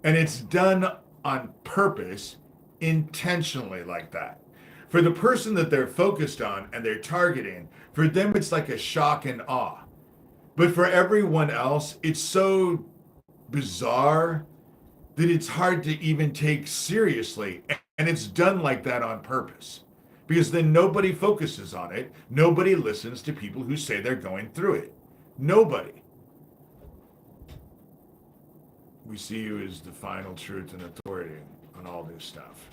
And it's done on purpose, intentionally like that. For the person that they're focused on and they're targeting, for them it's like a shock and awe. But for everyone else, it's so bizarre that it's hard to even take seriously. And it's done like that on purpose. Because then nobody focuses on it. Nobody listens to people who say they're going through it. Nobody. We see you as the final truth and authority on all this stuff.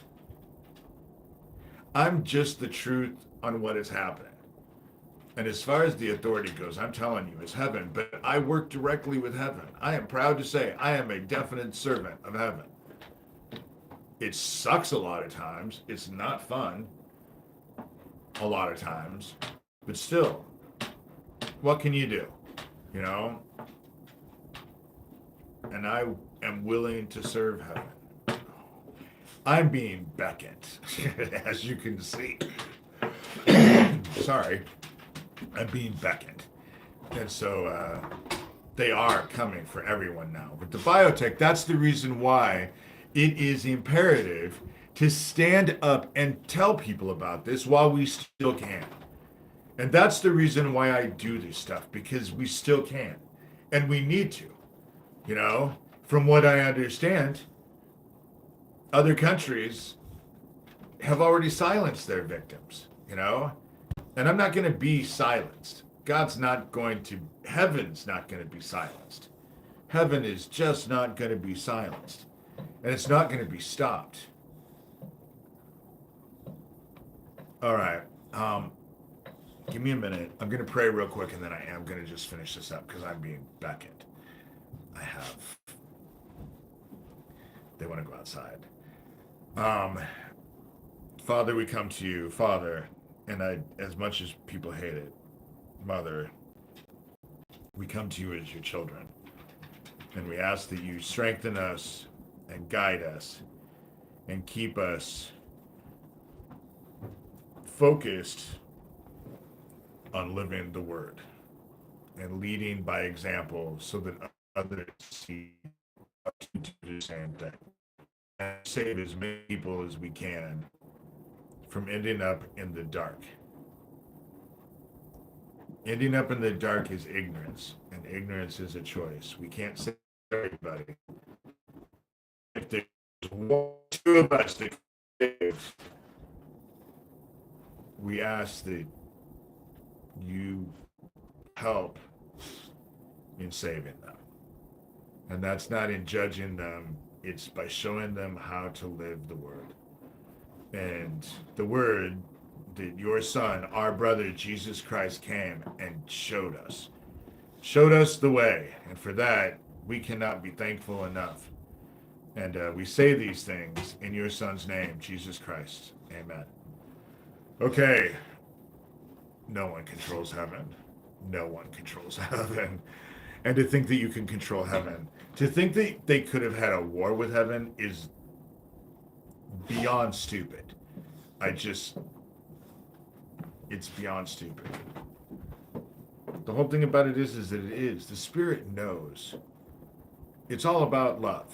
I'm just the truth on what is happening. And as far as the authority goes, I'm telling you, it's heaven. But I work directly with heaven. I am proud to say I am a definite servant of heaven. It sucks a lot of times. It's not fun a lot of times. But still, what can you do? You know? And I am willing to serve heaven. I'm being beckoned, as you can see. Sorry. I'm being beckoned. And so they are coming for everyone now. With the biotech, that's the reason why it is imperative to stand up and tell people about this while we still can. And that's the reason why I do this stuff, because we still can. And we need to. You know, from what I understand, other countries have already silenced their victims, you know? And I'm not going to be silenced. Heaven's not going to be silenced. Heaven is just not going to be silenced. And it's not going to be stopped. All right. Give me a minute. I'm going to pray real quick, and then I am going to just finish this up because I'm being beckoned. They want to go outside. Father, we come to you, Father, and as much as people hate it, Mother, we come to you as your children, and we ask that you strengthen us and guide us and keep us focused on living the word and leading by example so that others see us do the same thing. And save as many people as we can from ending up in the dark. Ending up in the dark is ignorance, and ignorance is a choice. We can't save everybody. If there's one, two of us that save, we ask that you help in saving them. And that's not in judging them, it's by showing them how to live the word. And the word that your son, our brother, Jesus Christ, came and showed us. showed us the way. And for that, we cannot be thankful enough. And we say these things in your Son's name, Jesus Christ. Amen. Okay. No one controls heaven. No one controls heaven. And to think that you can control heaven, to think that they could have had a war with heaven is beyond stupid. It's beyond stupid. The whole thing about it is that it is. The Spirit knows. It's all about love.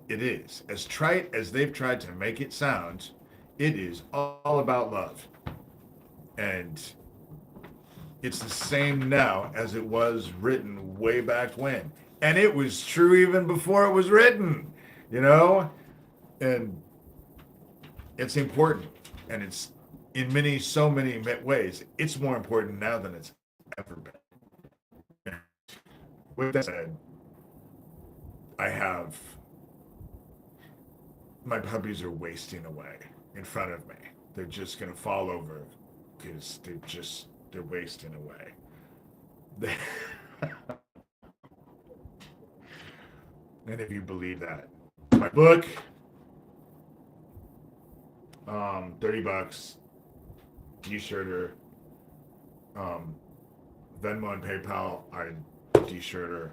It is. As trite as they've tried to make it sound, it is all about love. And it's the same now as it was written way back when. And it was true even before it was written, And it's important. And it's in so many ways, it's more important now than it's ever been. With that said, my puppies are wasting away in front of me. They're just going to fall over because they're wasting away. And if you believe that, my book, $30, Shurter, Venmo and PayPal, Shurter.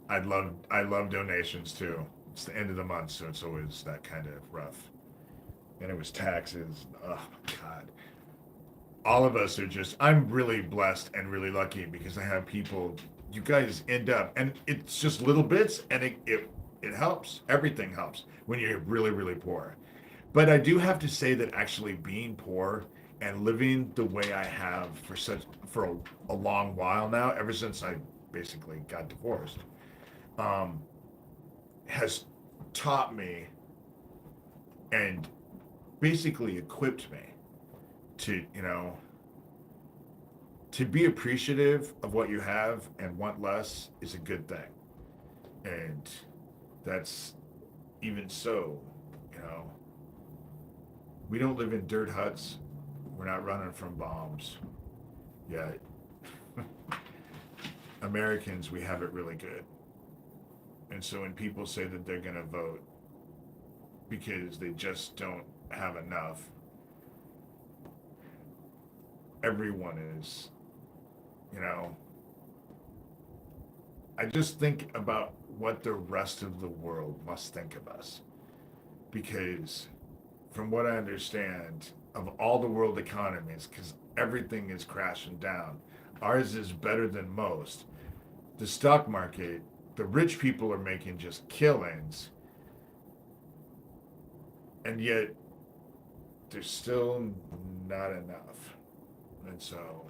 I love donations too. It's the end of the month, so it's always that kind of rough. And it was taxes. Oh God. All of us are I'm really blessed and really lucky because I have people, you guys end up, and it's just little bits, and it helps. Everything helps when you're really, really poor. But I do have to say that actually being poor and living the way I have for a long while now, ever since I basically got divorced, has taught me and basically equipped me to be appreciative of what you have and want less is a good thing. And that's even so, we don't live in dirt huts. We're not running from bombs yet. Americans, we have it really good. And so when people say that they're going to vote because they just don't have enough, everyone is, I just think about what the rest of the world must think of us. Because from what I understand, of all the world economies, because everything is crashing down, ours is better than most. The stock market, the rich people are making just killings, and yet there's still not enough. And so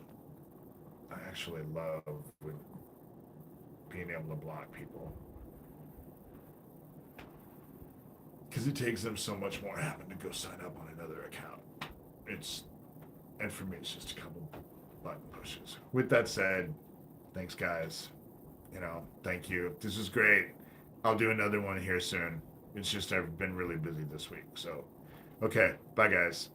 I actually love being able to block people, because it takes them so much more having to go sign up on another account. And for me, it's just a couple button pushes. With that said, thanks guys. Thank you. This is great. I'll do another one here soon. It's just I've been really busy this week. So, okay. Bye guys.